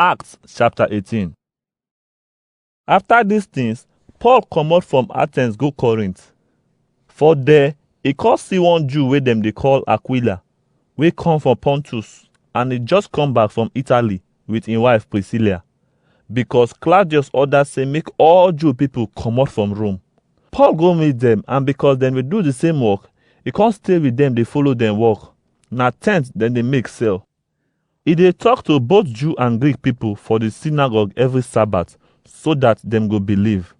Acts chapter 18. After these things, Paul comot from Athens go Corinth. For there, he come see one Jew wey dem dey call Aquila, wey come from Pontus, and he just come back from Italy with him wife Priscilla, because Claudius order say make all Jew people comot from Rome. Paul go meet them, and because dem dey do the same work, he come stay with them dey follow them work. Na tent dem dey make sell. He dey talk to both Jew and Greek people for the synagogue every Sabbath, so that dem go believe.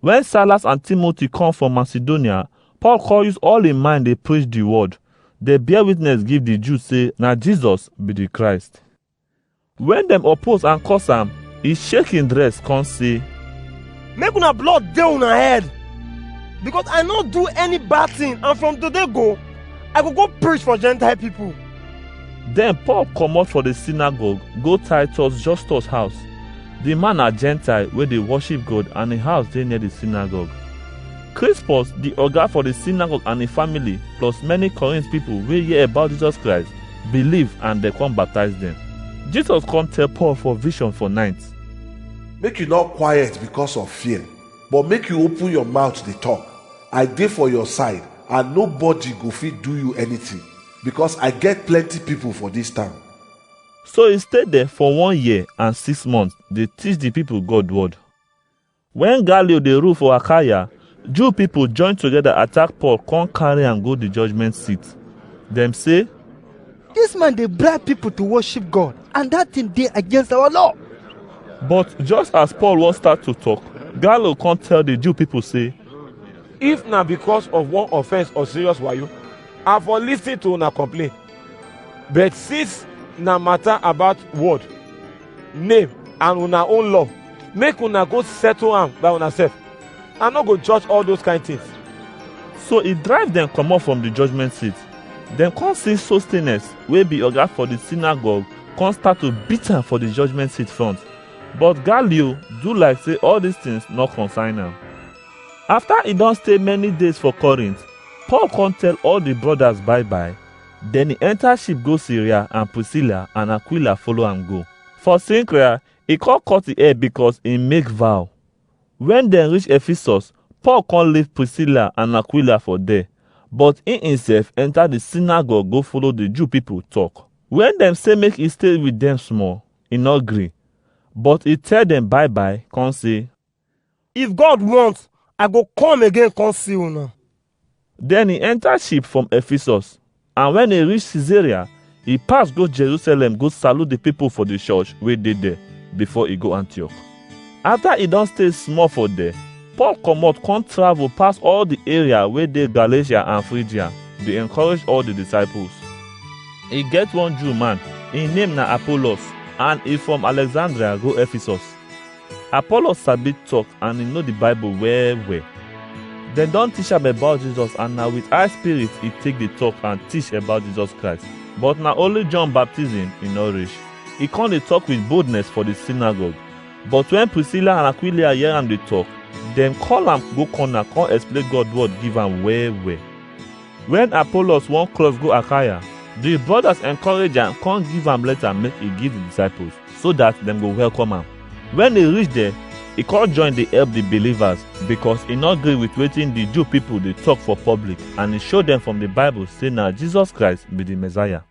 When Silas and Timothy come from Macedonia, Paul come use all him mind dey preach the word. Dey bear witness give the Jews say na Jesus be the Christ. When dem oppose and curse am, he shake him dress come say, "Make una blood dey una head, because I no do any bad thing, and from today go, I go preach for Gentile people." Then Paul comot for the synagogue go Titus Justus house. The man na Gentile wey dey worship God, and him house dey near the synagogue. Crispus, the oga for the synagogue, and him family, plus many Corinth people wey hear about Jesus Christ, believe and dem come baptize them. Jesus come tell Paul for vision for night, "Make you not quiet because of fear, but make you open your mouth dey talk. I dey for your side, and nobody go fit do you anything, because I get plenty people for this town." So he stayed there for 1 year and 6 months, dey teach the people God word. When Gallio dey rule for Achaia, Jew people join together attack Paul, come carry am go the judgment seat. Dem say, "This man dey bribe people to worship God, and that thing dey against our law." But just as Paul wan start to talk, Gallio come tell the Jew people say, "If na because of one offense or serious wayo, I for lis ten to una complain. But since na matter about word, name, and una own law, make una go settle am by una sef. I no go judge all those kind things." So he drive them comot from the judgment seat. Dem come see Sosthenes, wey be oga for the synagogue, come start to beat am for the judgment seat front. But Gallio do like say all these things no concern am. After he don stay many days for Corinth, Paul come tell all the brothers bye-bye. Then he enter ship go Syria, and Priscilla and Aquila follow am go. For Cenchrea, he come cut the hair because he make vow. When dem reach Ephesus, Paul come leave Priscilla and Aquila for there, but he himself enter the synagogue go follow the Jew people talk. When dem say make he stay with them small, he no gree, but he tell them bye-bye, come say, "If God wants, I go come again come see una." Then he enter ship from Ephesus, and when he reach Caesarea, he pass go Jerusalem go salute the people for the church wey dey there before he go Antioch. After he don stay small for there, Paul comot come travel pass all the area wey dey Galatia and Phrygia, dey encourage all the disciples. He get one Jew man, him name na Apollos, and he from Alexandria go Ephesus. Apollos sabi talk and he know the Bible well well. Dem don teach am about Jesus, and na with high spirit he take dey talk and teach about Jesus Christ. But na only John baptism he no reach. He come dey talk with boldness for the synagogue. But when Priscilla and Aquila hear am dey talk, dem call am go corner come explain God word give am well well. When Apollos wan cross go Achaia, the brothers encourage am come give am letter make he give the disciples, so that dem go welcome am. When he reach there, he come join dey help the believers, because he no gree with wetin the Jew people dey talk for public, and he show dem from the Bible say na Jesus Christ be the Messiah.